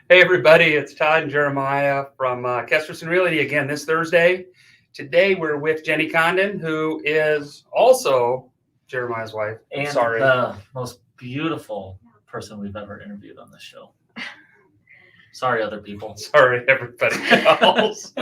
Hey, everybody, it's Todd and Jeremiah from Kesterson Realty again this Thursday. Today, we're with Jenny Condon, who is also Jeremiah's wife. And Sorry. the most beautiful person we've ever interviewed on this show. Sorry, other people. Sorry, everybody else.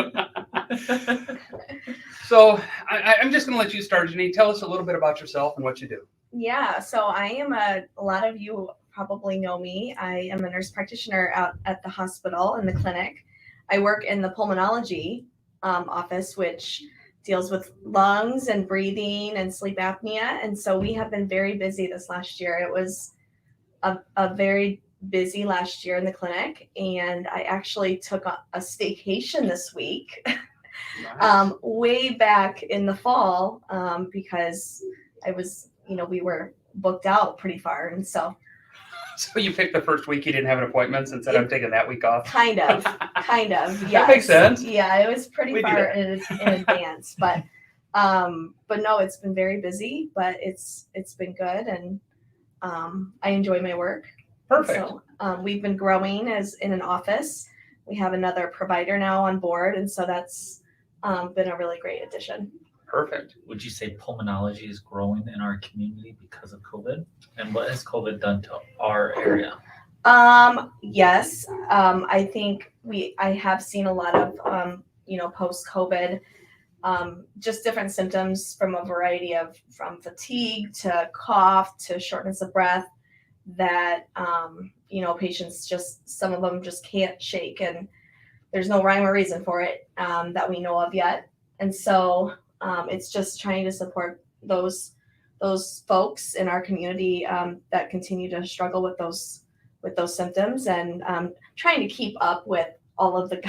So, I'm just going to let you start, Jenny. Tell us a little bit about yourself and what you do. Yeah, so I am a lot of you probably know me. I am a nurse practitioner out at the hospital in the clinic. I work in the pulmonology office, which deals with lungs and breathing and sleep apnea. And so we have been very busy this last year. It was a very busy last year in the clinic. And I actually took a staycation this week, Nice. way back in the fall, because I was, we were booked out pretty far. And so you picked the first week you didn't have an appointment and said, I'm taking that week off. kind of, yes. That makes sense. Yeah, it was pretty We far in advance, but no, it's been very busy, but it's been good, and I enjoy my work. Perfect. So we've been growing as in an office. We have another provider now on board, and so that's been a really great addition. Perfect. Would you say pulmonology is growing in our community because of COVID? And what has COVID done to our area? Yes. I think I have seen a lot of, post-COVID, just different symptoms from a variety from fatigue to cough to shortness of breath that, patients some of them just can't shake, and there's no rhyme or reason for it that we know of yet. And so it's just trying to support those folks in our community that continue to struggle with those symptoms, and trying to keep up with all of the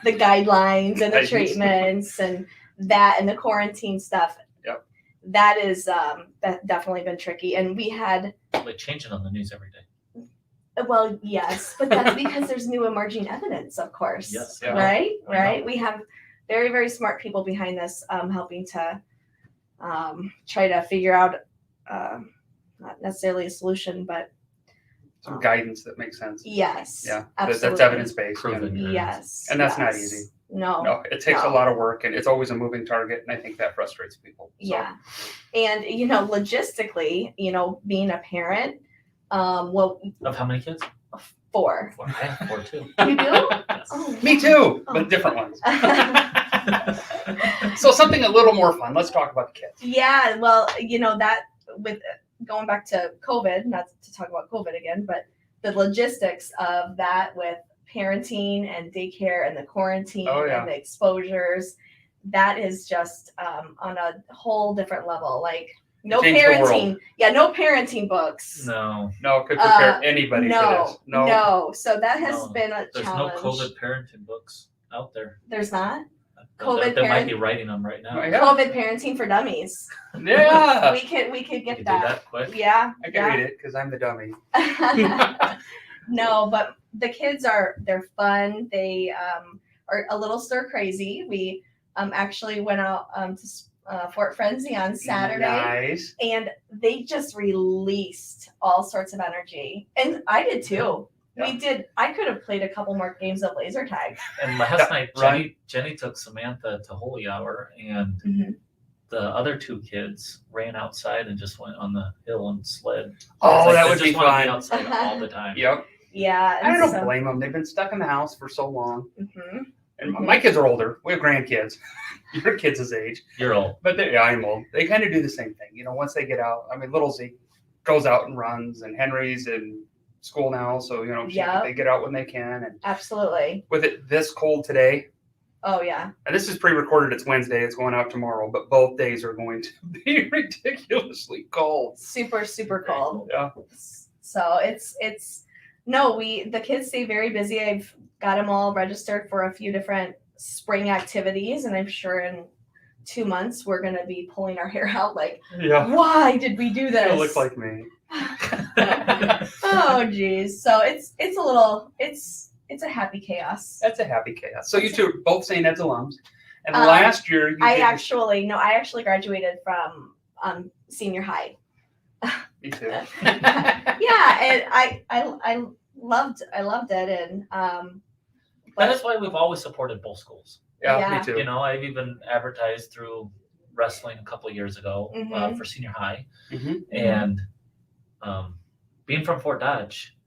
guidelines and the treatments and the quarantine stuff. Yep. That is that definitely been tricky, and we had changing on the news every day. Well, yes, but that's because there's new emerging evidence, of course. Yes. Yeah. Right. We have very, very smart people behind this, helping to try to figure out not necessarily a solution, but Some guidance that makes sense. yes. Yeah. Absolutely. That's evidence-based. Proven. Yes. And that's not yes. easy. No, it takes a lot of work, and it's always a moving target, and I think that frustrates people. So. Yeah. And, logistically, being a parent, Of how many kids? 4. I have 4 too. You do? Yes. Oh, Me too, but different ones. So something a little more fun. Let's talk about the kids. Yeah, well, that with going back to COVID, not to talk about COVID again, but the logistics of that with parenting and daycare and the quarantine and the exposures, that is just on a whole different level. Like no parenting, no parenting books. No, could prepare anybody for this. No. So that has been a there's challenge. no COVID parenting books out there. There's not. They might be writing them right now. Yeah. COVID parenting for dummies. Yeah. we could get You that. do that quick. Yeah. I can read it because I'm the dummy. No, but the kids they're fun. They are a little stir crazy. We actually went out to Fort Frenzy on Saturday. Nice. And they just released all sorts of energy. And I did too. Yeah. We did. I could have played a couple more games of laser tag. And last night, Jenny took Samantha to Holy Hour, and the other 2 kids ran outside and just went on the hill and sled. Oh, that would they be just want to fun. be outside all the time. Yep. Yeah. I don't blame them. They've been stuck in the house for so long. Mm-hmm. And my kids are older. We have grandkids. Your kids' his age. You're old. But I'm old. They kind of do the same thing. Once they get out. I mean, little Zeke goes out and runs, and Henry's in school now. So, they get out when they can. And absolutely. with it this cold today. Oh, yeah. And this is pre-recorded. It's Wednesday. It's going out tomorrow. But both days are going to be ridiculously cold. Super, super cold. Yeah. So the kids stay very busy. I've got them all registered for a few different spring activities, and I'm sure in 2 months we're going to be pulling our hair out like, why did we do this? It looks like me. Oh, geez. So it's a happy chaos. That's a happy chaos. So you two are both St. Ed's alums. And last year I actually graduated from senior high. Me too. Yeah, and I loved it, and That is why we've always supported both schools. Yeah, Yeah. me too. You know, I've even advertised through wrestling a couple of years ago Mhm. for senior high, Mm-hmm. and being from Fort Dodge,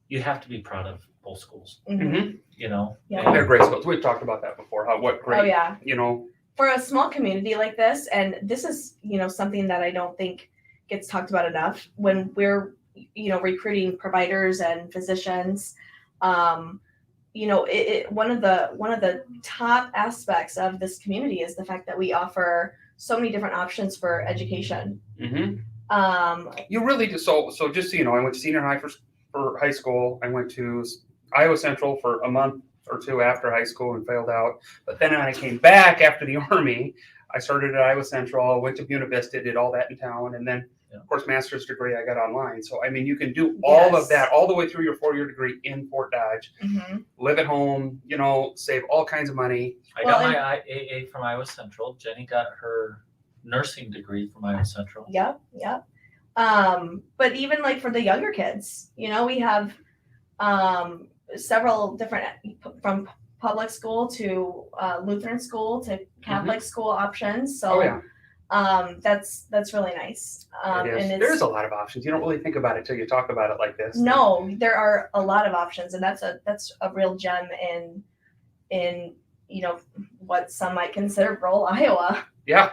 you have to be proud of both schools. Mm-hmm. You know, Yeah. They're great schools. We've talked about that before. What great, Oh yeah. you know. For a small community like this, and this is, something that I don't think gets talked about enough when we're, recruiting providers and physicians. One of the top aspects of this community is the fact that we offer so many different options for education. Mm-hmm. You really do. So just so you know, I went to senior high for high school. I went to Iowa Central for a month or two after high school and failed out. But then when I came back after the Army, I started at Iowa Central, went to Buena Vista, did all that in town, and then, of course, master's degree I got online. So, I mean, you can do all of that all the way through your 4-year degree in Fort Dodge, live at home, save all kinds of money. I got my AA from Iowa Central. Jenny got her nursing degree from Iowa Central. Yep. But even like for the younger kids, we have several different, from public school to Lutheran school to Catholic school options. So that's really nice. There's a lot of options. You don't really think about it till you talk about it like this. No, there are a lot of options, and that's a real gem in what some might consider rural Iowa. Yeah,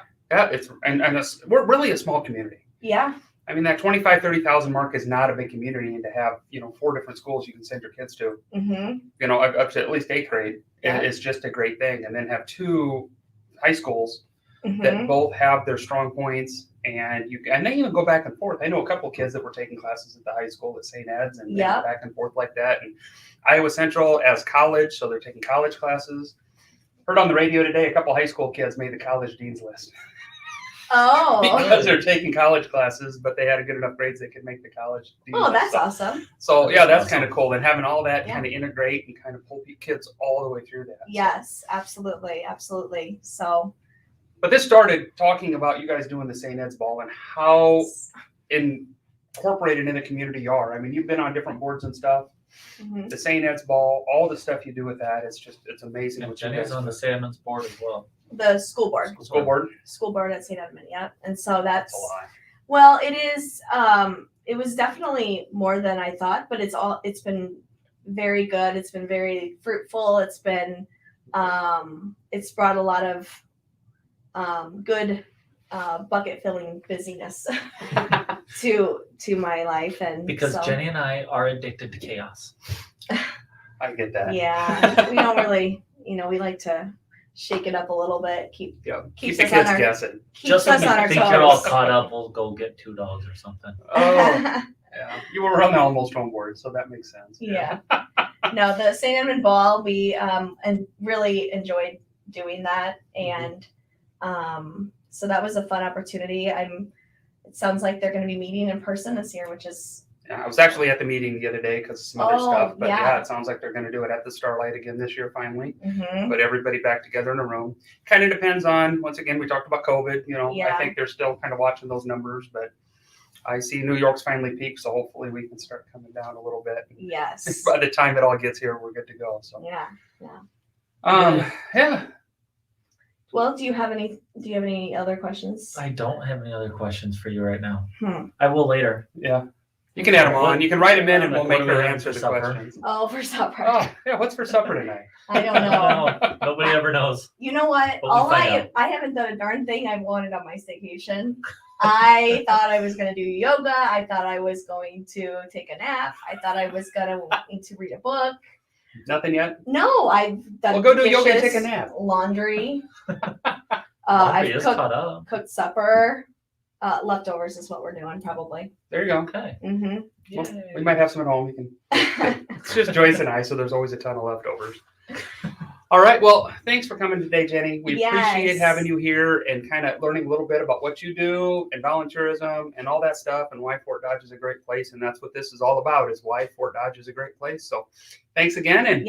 we're really a small community. Yeah. I mean, that 25,000, 30,000 mark is not a big community, and to have 4 different schools you can send your kids to, up to at least 8th grade, is just a great thing. And then have 2 high schools that both have their strong points, and they even go back and forth. I know a couple of kids that were taking classes at the high school at St. Ed's, and they go back and forth like that. And Iowa Central as college, so they're taking college classes. Heard on the radio today, a couple high school kids made the college dean's list. Oh. Because they're taking college classes, but they had good enough grades they could make the college dean's list. Oh, that's awesome. So that's kind of cool, and having all that kind of integrate and kind of pull kids all the way through that. Yes, absolutely. So. But this started talking about you guys doing the St. Ed's Ball and how incorporated in the community you are. I mean, you've been on different boards and stuff. The St. Ed's Ball, all the stuff you do with that, it's amazing. And Jenny's on the Salmon's board as well. The school board. School board at St. Edmund, yeah. And so that's a lot. Well, it is. It was definitely more than I thought, but it's been very good. It's been very fruitful. It's been, it's brought a lot of good bucket filling busyness to my life, and because Jenny and I are addicted to chaos. I get that. Yeah, we don't really, we like to shake it up a little bit. Keep the kids guessing. Just when you think you're all caught up, we'll go get 2 dogs or something. Oh, yeah. You were on the almost home board, so that makes sense. Yeah. No, the St. Edmund Ball, we and really enjoyed doing that, and so that was a fun opportunity. It sounds like they're going to be meeting in person this year, which is. Yeah, I was actually at the meeting the other day because of some other stuff, but it sounds like they're going to do it at the Starlight again this year finally. But everybody back together in a room. Kind of depends on, once again, we talked about COVID. I think they're still kind of watching those numbers, but I see New York's finally peaked, so hopefully we can start coming down a little bit. Yes. By the time it all gets here, we're good to go. So yeah. Well, do you have any other questions? I don't have any other questions for you right now. I will later. Yeah. You can add them on. You can write them in, and we'll make her answer the questions. Oh, for supper. Oh, yeah. What's for supper tonight? I don't know. Nobody ever knows. You know what? I haven't done a darn thing I wanted on my staycation. I thought I was going to do yoga. I thought I was going to take a nap. I thought I was going to read a book. Nothing yet? No, I've done. Well, go do yoga and take a nap. Laundry. I've cooked supper. Leftovers is what we're doing, probably. There you go. Okay. Well, we might have some at home. It's just Joyce and I, so there's always a ton of leftovers. All right. Well, thanks for coming today, Jenny. We appreciate having you here and kind of learning a little bit about what you do and volunteerism and all that stuff and why Fort Dodge is a great place. And that's what this is all about, is why Fort Dodge is a great place. So thanks again. And